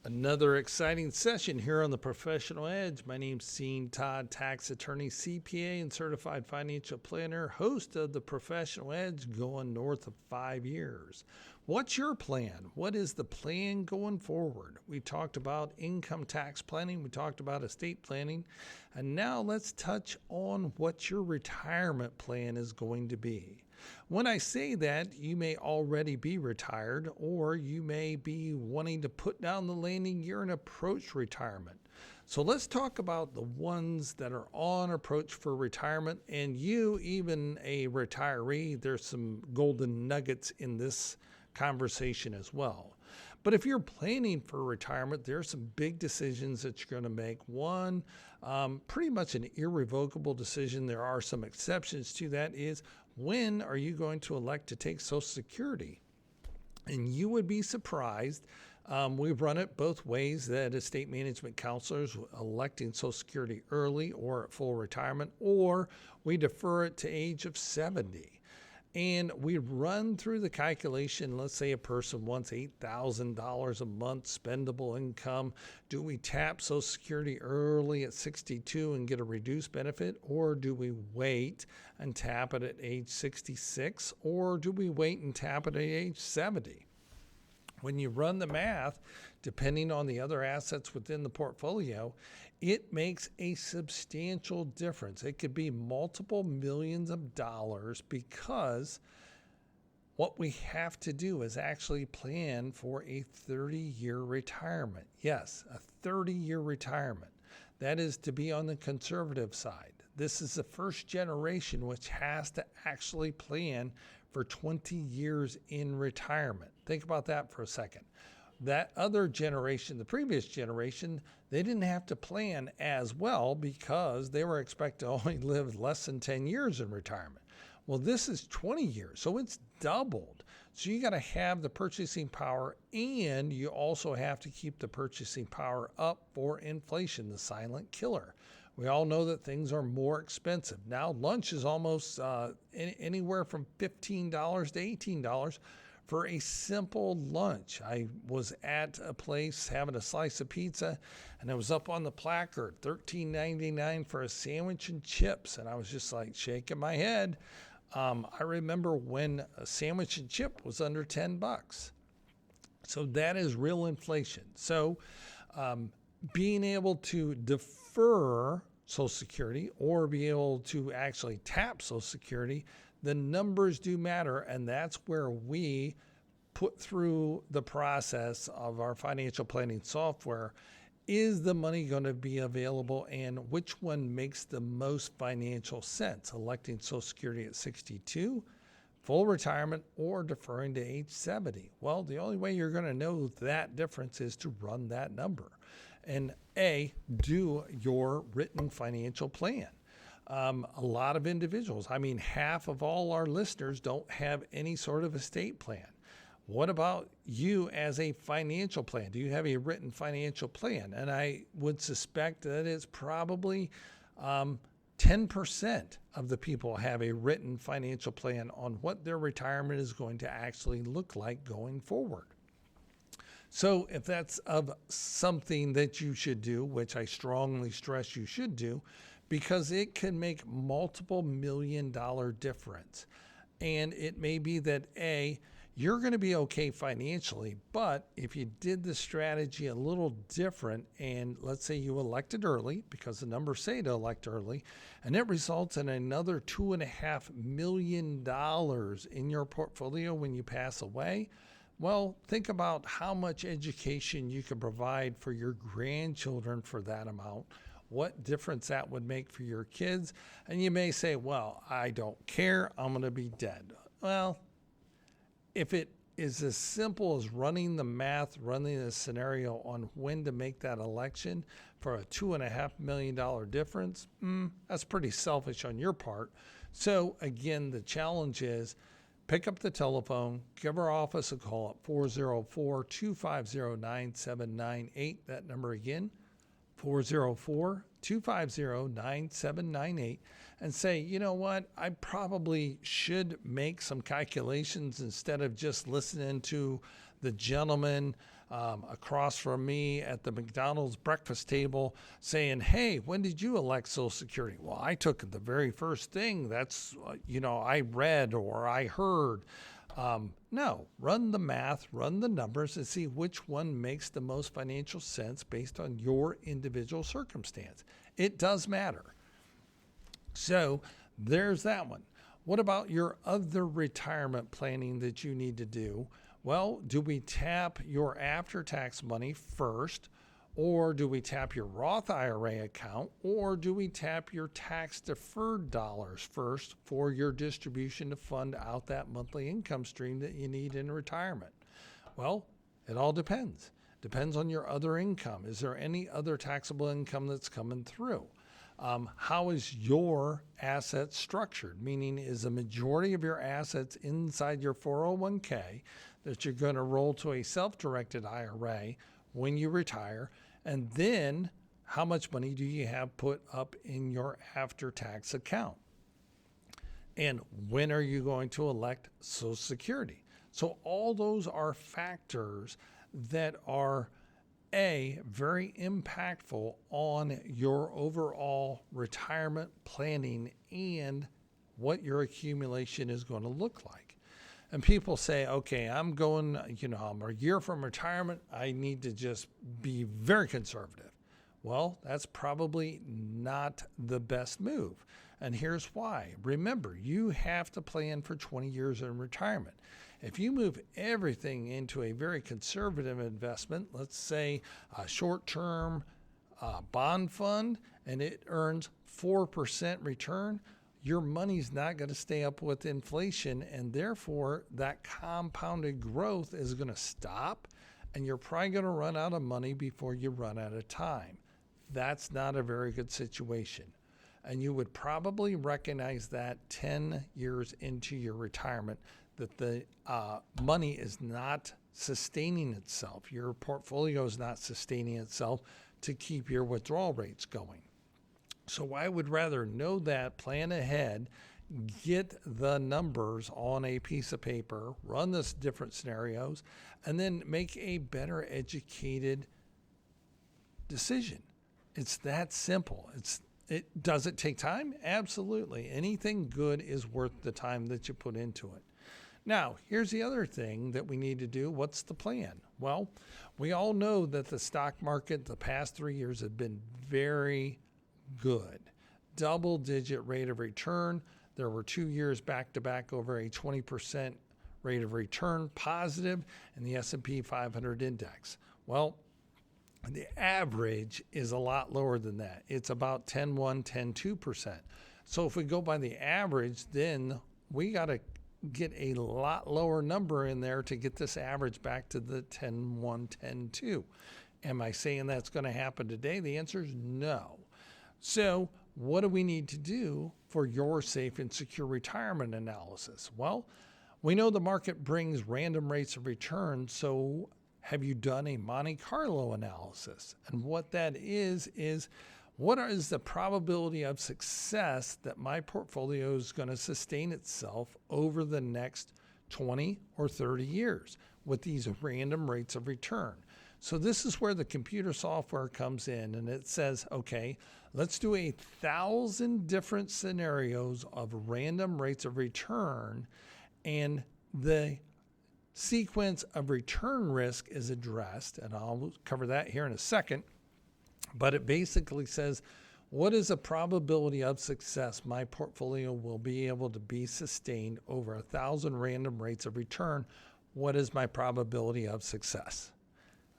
Another exciting session here on the Professional Edge. My name's Todd, tax attorney, CPA, and certified financial planner, host of the Professional Edge, going north of 5 years. What's your plan? What is the plan going forward? We talked about income tax planning, we talked about estate planning, and now let's touch on what your retirement plan is going to be. When I say that, you may already be retired, or you may be wanting to put down the landing gear and approach retirement. So let's talk about the ones that are on approach for retirement, and you, even a retiree, there's some golden nuggets in this conversation as well. But if you're planning for retirement, there's some big decisions that you're going to make. One, pretty much an irrevocable decision. There are some exceptions to that is, when are you going to elect to take Social Security? And you would be surprised. We've run it both ways, that estate management counselors electing Social Security early or at full retirement, or we defer it to age of 70. And we run through the calculation. Let's say a person wants $8,000 a month spendable income. Do we tap Social Security early at 62 and get a reduced benefit? Or do we wait and tap it at age 66? Or do we wait and tap it at age 70? When you run the math, depending on the other assets within the portfolio, it makes a substantial difference. It could be multiple millions of dollars, because what we have to do is actually plan for a 30-year retirement. Yes, a 30-year retirement. That is to be on the conservative side. This is the first generation which has to actually plan for 20 years in retirement. Think about that for a second. That other generation, the previous generation, they didn't have to plan as well because they were expected to only live less than 10 years in retirement. Well, this is 20 years, so it's doubled. So you got to have the purchasing power, and you also have to keep the purchasing power up for inflation, the silent killer. We all know that things are more expensive. Now lunch is almost anywhere from $15 to $18 for a simple lunch. I was at a place having a slice of pizza, and it was up on the placard, $13.99 for a sandwich and chips. And I was just like shaking my head. I remember when a sandwich and chip was under $10. So that is real inflation. So being able to defer Social Security or be able to actually tap Social Security, the numbers do matter, and that's where we put through the process of our financial planning software. Is the money going to be available, and which one makes the most financial sense? Electing Social Security at 62, full retirement, or deferring to age 70? Well, the only way you're going to know that difference is to run that number and do your written financial plan. A lot of individuals, half of all our listeners don't have any sort of estate plan. What about you as a financial plan? Do you have a written financial plan? And I would suspect that it's probably 10% of the people have a written financial plan on what their retirement is going to actually look like going forward. So if that's of something that you should do, which I strongly stress you should do, because it can make multiple $million difference. And it may be that you're going to be okay financially, but if you did the strategy a little different, and let's say you elected early, because the numbers say to elect early, and it results in another $2.5 million in your portfolio when you pass away, well, think about how much education you can provide for your grandchildren for that amount, what difference that would make for your kids. And you may say, well, I don't care, I'm going to be dead. Well, if it is as simple as running the math, running the scenario on when to make that election for a $2.5 million difference, that's pretty selfish on your part. So again, the challenge is, pick up the telephone, give our office a call at 404-250-9798. That number again, 404-250-9798, and say, you know what, I probably should make some calculations instead of just listening to the gentleman across from me at the McDonald's breakfast table saying, hey, when did you elect Social Security? Well, I took the very first thing. That's, I read or I heard. No, run the math, run the numbers, and see which one makes the most financial sense based on your individual circumstance. It does matter. So there's that one. What about your other retirement planning that you need to do? Well, do we tap your after-tax money first, or do we tap your Roth IRA account, or do we tap your tax-deferred dollars first for your distribution to fund out that monthly income stream that you need in retirement? Well, it all depends. Depends on your other income. Is there any other taxable income that's coming through? How is your asset structured? Meaning, is the majority of your assets inside your 401k that you're going to roll to a self-directed IRA when you retire? And then how much money do you have put up in your after-tax account? And when are you going to elect Social Security? So all those are factors that are very impactful on your overall retirement planning and what your accumulation is going to look like. And people say, okay, I'm a year from retirement. I need to just be very conservative. Well, that's probably not the best move. And here's why. Remember, you have to plan for 20 years in retirement. If you move everything into a very conservative investment, let's say a short-term bond fund, and it earns 4% return, your money's not going to stay up with inflation, and therefore that compounded growth is going to stop, and you're probably going to run out of money before you run out of time. That's not a very good situation. And you would probably recognize that 10 years into your retirement that the money is not sustaining itself. Your portfolio is not sustaining itself to keep your withdrawal rates going. So I would rather know that, plan ahead, get the numbers on a piece of paper, run the different scenarios, and then make a better educated decision. It's that simple. Does it take time? Absolutely. Anything good is worth the time that you put into it. Now, here's the other thing that we need to do. What's the plan? Well, we all know that the stock market the past 3 years have been very good. Double-digit rate of return. There were 2 years back-to-back over a 20% rate of return positive in the S&P 500 index. Well, the average is a lot lower than that. It's about 10.1, 10.2%. So if we go by the average, then we got to get a lot lower number in there to get this average back to the 10.1, 10.2. Am I saying that's going to happen today? The answer is no. So what do we need to do for your safe and secure retirement analysis? Well, we know the market brings random rates of return, so have you done a Monte Carlo analysis? And what that is what is the probability of success that my portfolio is going to sustain itself over the next 20 or 30 years with these random rates of return? So this is where the computer software comes in, and it says, okay, let's do 1,000 different scenarios of random rates of return, and the sequence of return risk is addressed, and I'll cover that here in a second. But it basically says, what is the probability of success my portfolio will be able to be sustained over 1,000 random rates of return? What is my probability of success?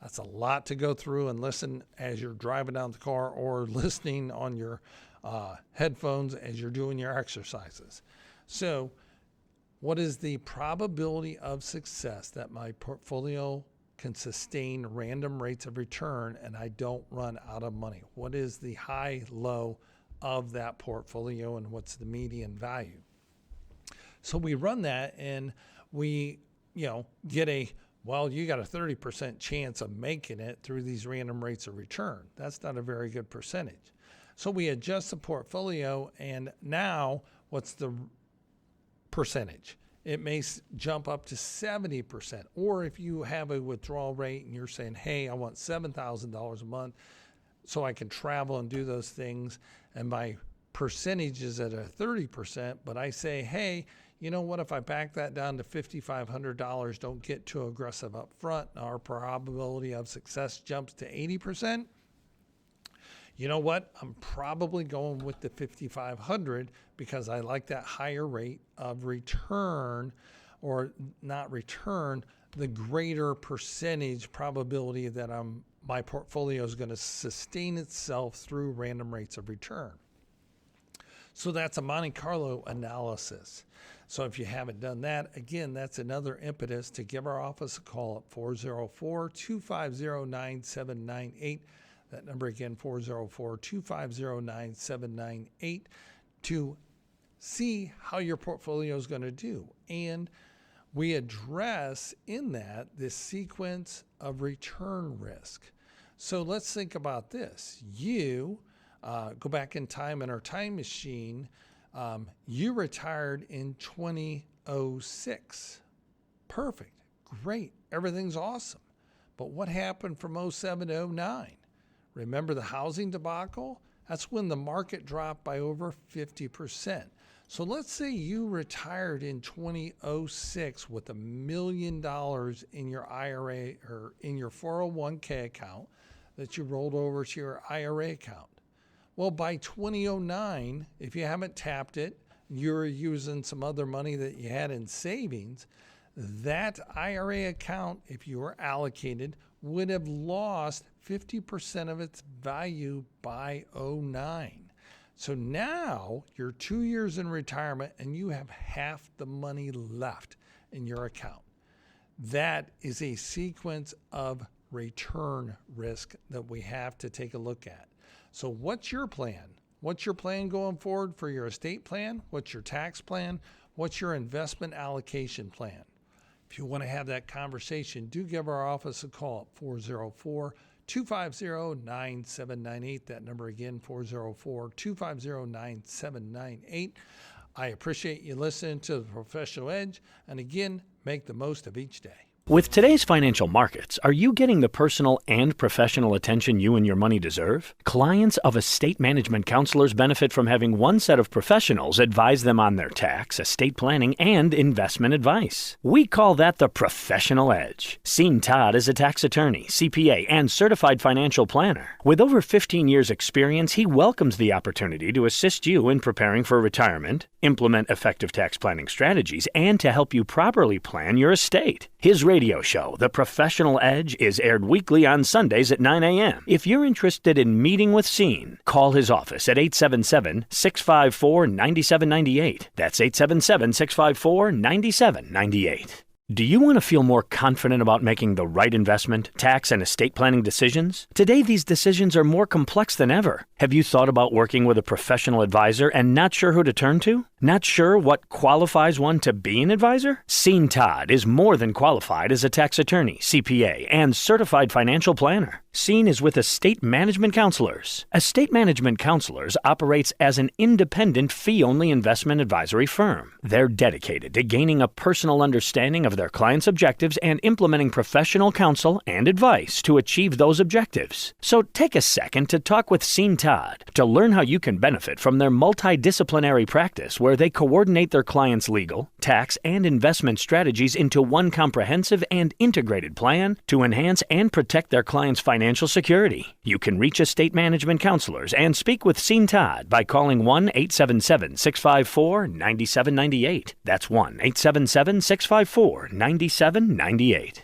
That's a lot to go through and listen as you're driving down the car or listening on your headphones as you're doing your exercises. So what is the probability of success that my portfolio can sustain random rates of return and I don't run out of money? What is the high, low of that portfolio, and what's the median value? So we run that, and we, get you got a 30% chance of making it through these random rates of return. That's not a very good percentage. So we adjust the portfolio, and now what's the percentage? it may jump up to 70%. Or if you have a withdrawal rate and you're saying, hey, I want $7,000 a month so I can travel and do those things, and my percentage is at a 30%, but I say, hey, you know what, if I back that down to $5,500, don't get too aggressive up front, our probability of success jumps to 80%. You know what, I'm probably going with the 5,500 because I like that higher rate of return, or not return, the greater percentage probability that my portfolio is going to sustain itself through random rates of return. So that's a Monte Carlo analysis. So if you haven't done that, again, that's another impetus to give our office a call at 404-250-9798. That number again, 404-250-9798, to see how your portfolio is going to do. And we address in that this sequence of return risk. So let's think about this. You go back in time in our time machine. You retired in 2006. Perfect. Great. Everything's awesome. But what happened from 07 to 09? Remember the housing debacle? That's when the market dropped by over 50%. So let's say you retired in 2006 with $1 million in your IRA or in your 401k account that you rolled over to your IRA account. Well, by 2009, if you haven't tapped it, you're using some other money that you had in savings, that IRA account, if you were allocated, would have lost 50% of its value by 09. So now you're 2 years in retirement and you have half the money left in your account. That is a sequence of return risk that we have to take a look at. So what's your plan? What's your plan going forward for your estate plan? What's your tax plan? What's your investment allocation plan? If you want to have that conversation, do give our office a call at 404-250-9798. That number again, 404-250-9798. I appreciate you listening to The Professional Edge. And again, make the most of each day. With today's financial markets, are you getting the personal and professional attention you and your money deserve? Clients of estate management counselors benefit from having one set of professionals advise them on their tax, estate planning, and investment advice. We call that the Professional Edge. Todd is a tax attorney, CPA, and certified financial planner. With over 15 years' experience, he welcomes the opportunity to assist you in preparing for retirement, implement effective tax planning strategies, and to help you properly plan your estate. His radio show, The Professional Edge, is aired weekly on Sundays at 9 a.m. If you're interested in meeting with Scene, call his office at 877-654-9798. That's 877-654-9798. Do you want to feel more confident about making the right investment, tax, and estate planning decisions? Today, these decisions are more complex than ever. Have you thought about working with a professional advisor and not sure who to turn to? Not sure what qualifies one to be an advisor? Todd is more than qualified as a tax attorney, CPA, and certified financial planner. Scene is with Estate Management Counselors. Estate Management Counselors operates as an independent fee-only investment advisory firm. They're dedicated to gaining a personal understanding of their clients' objectives and implementing professional counsel and advice to achieve those objectives. So take a second to talk with Todd to learn how you can benefit from their multidisciplinary practice where they coordinate their clients' legal, tax, and investment strategies into one comprehensive and integrated plan to enhance and protect their clients' financial security. You can reach Estate Management Counselors and speak with Todd by calling 1-877-654-9798. That's 1-877-654-9798.